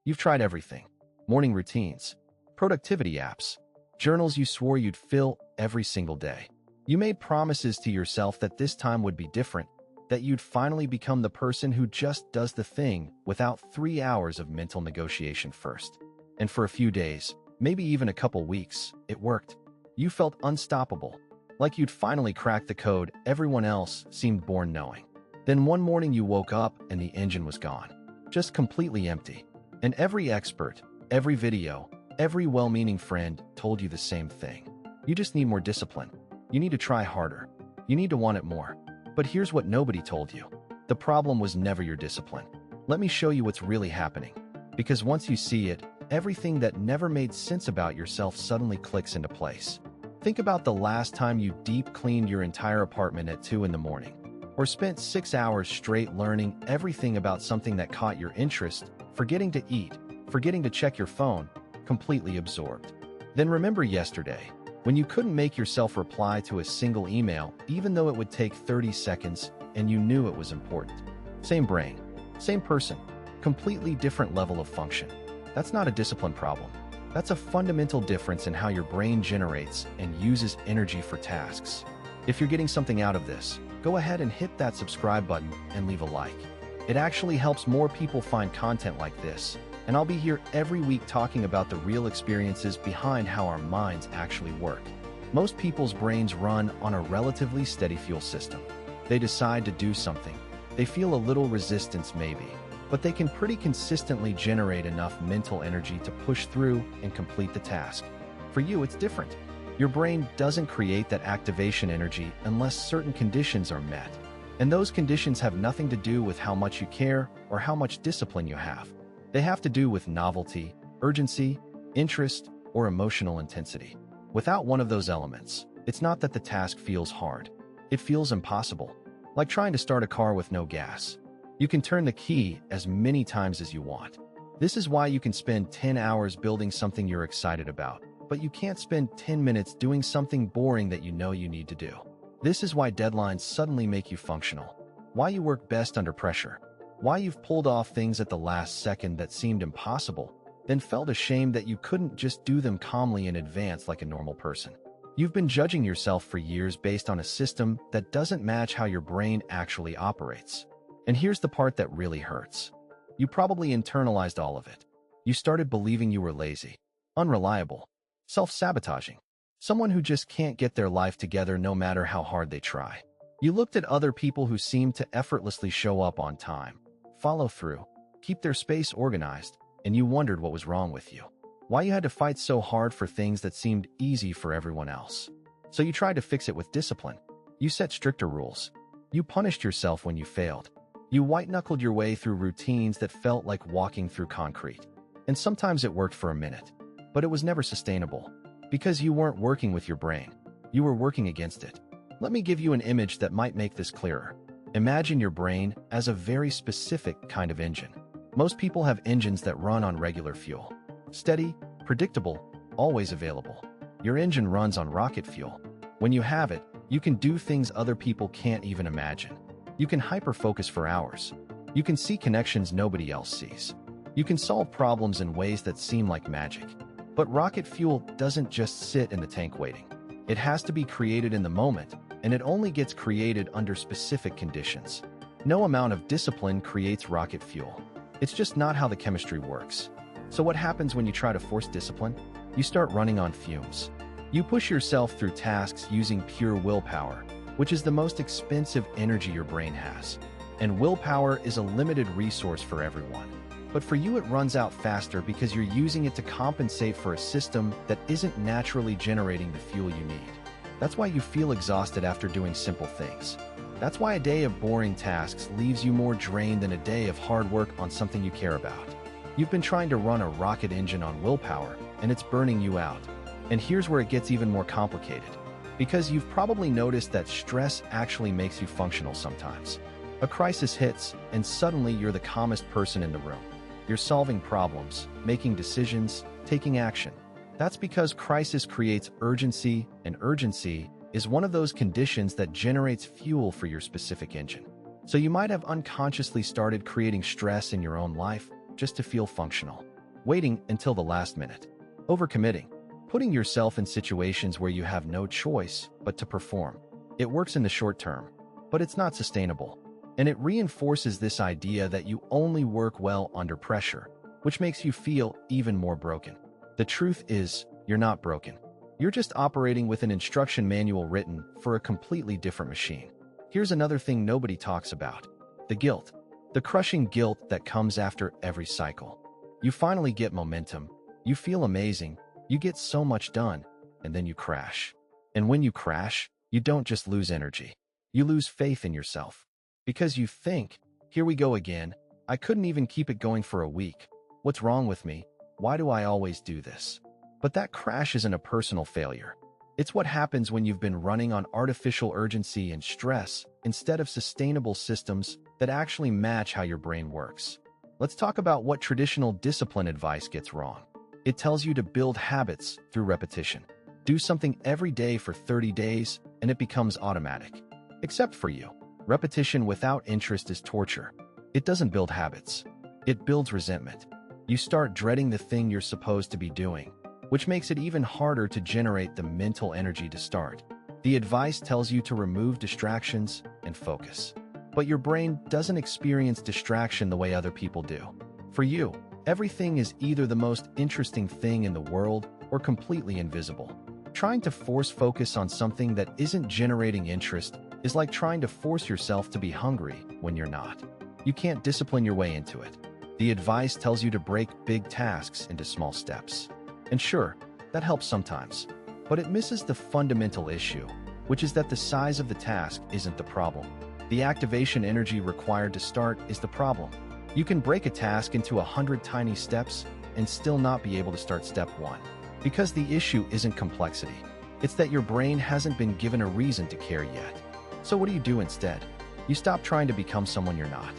You've tried everything: morning routines, productivity apps, journals you swore you'd fill every single day. You made promises to yourself that this time would be different, that you'd finally become the person who just does the thing without 3 hours of mental negotiation first. And for a few days, maybe even a couple weeks, it worked. You felt unstoppable, like you'd finally cracked the code everyone else seemed born knowing. Then one morning you woke up and the engine was gone, just completely empty. And every expert, every video, every well-meaning friend told you the same thing. You just need more discipline. You need to try harder. You need to want it more. But here's what nobody told you. The problem was never your discipline. Let me show you what's really happening. Because once you see it, everything that never made sense about yourself suddenly clicks into place. Think about the last time you deep cleaned your entire apartment at 2 in the morning, or spent 6 hours straight learning everything about something that caught your interest, forgetting to eat, forgetting to check your phone, completely absorbed. Then remember yesterday, when you couldn't make yourself reply to a single email, even though it would take 30 seconds, and you knew it was important. Same brain, same person, completely different level of function. That's not a discipline problem. That's a fundamental difference in how your brain generates and uses energy for tasks. If you're getting something out of this, go ahead and hit that subscribe button and leave a like. It actually helps more people find content like this, and I'll be here every week talking about the real experiences behind how our minds actually work. Most people's brains run on a relatively steady fuel system. They decide to do something. They feel a little resistance maybe, but they can pretty consistently generate enough mental energy to push through and complete the task. For you, it's different. Your brain doesn't create that activation energy unless certain conditions are met. And those conditions have nothing to do with how much you care or how much discipline you have. They have to do with novelty, urgency, interest, or emotional intensity. Without one of those elements, it's not that the task feels hard. It feels impossible, like trying to start a car with no gas. You can turn the key as many times as you want. This is why you can spend 10 hours building something you're excited about, but you can't spend 10 minutes doing something boring that you know you need to do. This is why deadlines suddenly make you functional, why you work best under pressure, why you've pulled off things at the last second that seemed impossible, then felt ashamed that you couldn't just do them calmly in advance like a normal person. You've been judging yourself for years based on a system that doesn't match how your brain actually operates. And here's the part that really hurts. You probably internalized all of it. You started believing you were lazy, unreliable, self-sabotaging, someone who just can't get their life together no matter how hard they try. You looked at other people who seemed to effortlessly show up on time, follow through, keep their space organized, and you wondered what was wrong with you. Why you had to fight so hard for things that seemed easy for everyone else. So you tried to fix it with discipline. You set stricter rules. You punished yourself when you failed. You white-knuckled your way through routines that felt like walking through concrete. And sometimes it worked for a minute, but it was never sustainable. Because you weren't working with your brain. You were working against it. Let me give you an image that might make this clearer. Imagine your brain as a very specific kind of engine. Most people have engines that run on regular fuel. Steady, predictable, always available. Your engine runs on rocket fuel. When you have it, you can do things other people can't even imagine. You can hyper-focus for hours. You can see connections nobody else sees. You can solve problems in ways that seem like magic. But rocket fuel doesn't just sit in the tank waiting. It has to be created in the moment, and it only gets created under specific conditions. No amount of discipline creates rocket fuel. It's just not how the chemistry works. So what happens when you try to force discipline? You start running on fumes. You push yourself through tasks using pure willpower, which is the most expensive energy your brain has. And willpower is a limited resource for everyone. But for you, it runs out faster because you're using it to compensate for a system that isn't naturally generating the fuel you need. That's why you feel exhausted after doing simple things. That's why a day of boring tasks leaves you more drained than a day of hard work on something you care about. You've been trying to run a rocket engine on willpower, and it's burning you out. And here's where it gets even more complicated. Because you've probably noticed that stress actually makes you functional sometimes. A crisis hits, and suddenly you're the calmest person in the room. You're solving problems, making decisions, taking action. That's because crisis creates urgency, and urgency is one of those conditions that generates fuel for your specific engine. So you might have unconsciously started creating stress in your own life just to feel functional. waiting until the last minute, overcommitting, putting yourself in situations where you have no choice but to perform. It works in the short term, but it's not sustainable. And it reinforces this idea that you only work well under pressure, which makes you feel even more broken. The truth is, you're not broken. You're just operating with an instruction manual written for a completely different machine. Here's another thing nobody talks about: the guilt. The crushing guilt that comes after every cycle. You finally get momentum, you feel amazing, you get so much done, and then you crash. And when you crash, you don't just lose energy. You lose faith in yourself. Because you think, here we go again, I couldn't even keep it going for a week. What's wrong with me? Why do I always do this? But that crash isn't a personal failure. It's what happens when you've been running on artificial urgency and stress instead of sustainable systems that actually match how your brain works. Let's talk about what traditional discipline advice gets wrong. It tells you to build habits through repetition. Do something every day for 30 days and it becomes automatic. Except for you. Repetition without interest is torture. It doesn't build habits. It builds resentment. You start dreading the thing you're supposed to be doing, which makes it even harder to generate the mental energy to start. The advice tells you to remove distractions and focus. But your brain doesn't experience distraction the way other people do. For you, everything is either the most interesting thing in the world or completely invisible. Trying to force focus on something that isn't generating interest is like trying to force yourself to be hungry when you're not. You can't discipline your way into it. The advice tells you to break big tasks into small steps. And sure, that helps sometimes, but it misses the fundamental issue, which is that the size of the task isn't the problem. The activation energy required to start is the problem. You can break a task into 100 tiny steps and still not be able to start step 1. Because the issue isn't complexity. It's that your brain hasn't been given a reason to care yet. So what do you do instead? You stop trying to become someone you're not.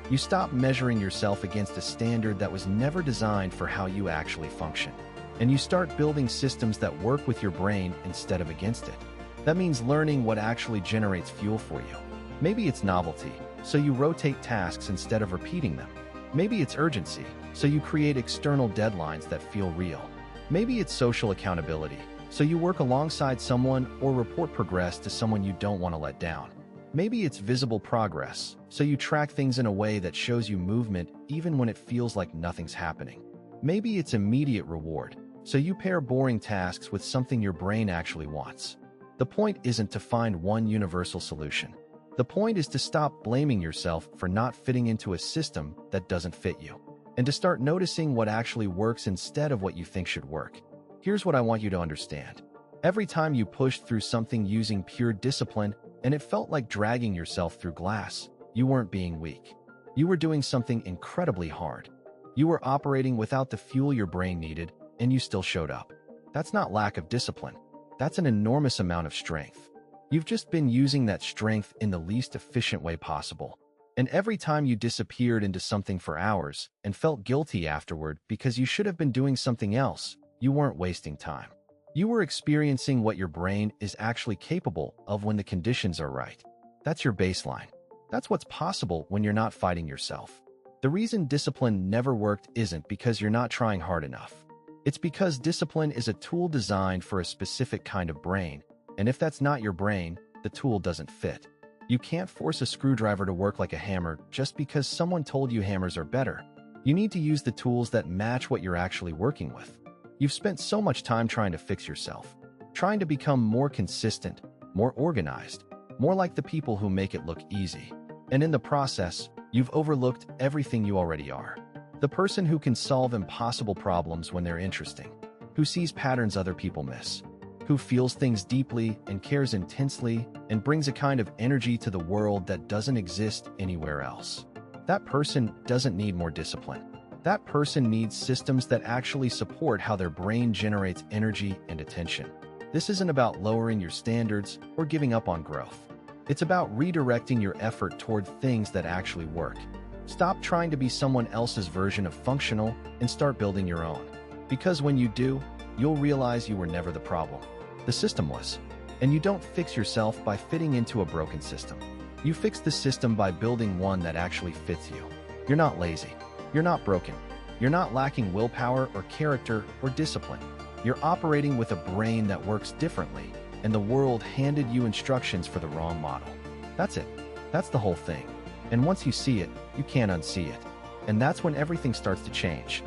You stop measuring yourself against a standard that was never designed for how you actually function. And you start building systems that work with your brain instead of against it. That means learning what actually generates fuel for you. Maybe it's novelty, so you rotate tasks instead of repeating them. Maybe it's urgency, so you create external deadlines that feel real. Maybe it's social accountability, so you work alongside someone or report progress to someone you don't want to let down. Maybe it's visible progress, so you track things in a way that shows you movement even when it feels like nothing's happening. Maybe it's immediate reward, so you pair boring tasks with something your brain actually wants. The point isn't to find one universal solution. The point is to stop blaming yourself for not fitting into a system that doesn't fit you, and to start noticing what actually works instead of what you think should work. Here's what I want you to understand. Every time you pushed through something using pure discipline and it felt like dragging yourself through glass, you weren't being weak. You were doing something incredibly hard. You were operating without the fuel your brain needed, and you still showed up. That's not lack of discipline. That's an enormous amount of strength. You've just been using that strength in the least efficient way possible. And every time you disappeared into something for hours and felt guilty afterward because you should have been doing something else, you weren't wasting time. You were experiencing what your brain is actually capable of when the conditions are right. That's your baseline. That's what's possible when you're not fighting yourself. The reason discipline never worked isn't because you're not trying hard enough. It's because discipline is a tool designed for a specific kind of brain, and if that's not your brain, the tool doesn't fit. You can't force a screwdriver to work like a hammer just because someone told you hammers are better. You need to use the tools that match what you're actually working with. You've spent so much time trying to fix yourself, trying to become more consistent, more organized, more like the people who make it look easy. And in the process, you've overlooked everything you already are. The person who can solve impossible problems when they're interesting, who sees patterns other people miss, who feels things deeply and cares intensely and brings a kind of energy to the world that doesn't exist anywhere else. That person doesn't need more discipline. That person needs systems that actually support how their brain generates energy and attention. This isn't about lowering your standards or giving up on growth. It's about redirecting your effort toward things that actually work. Stop trying to be someone else's version of functional and start building your own. Because when you do, you'll realize you were never the problem. The system was. And you don't fix yourself by fitting into a broken system. You fix the system by building one that actually fits you. You're not lazy. You're not broken. You're not lacking willpower or character or discipline. You're operating with a brain that works differently, and the world handed you instructions for the wrong model. That's it. That's the whole thing. And once you see it, you can't unsee it. And that's when everything starts to change.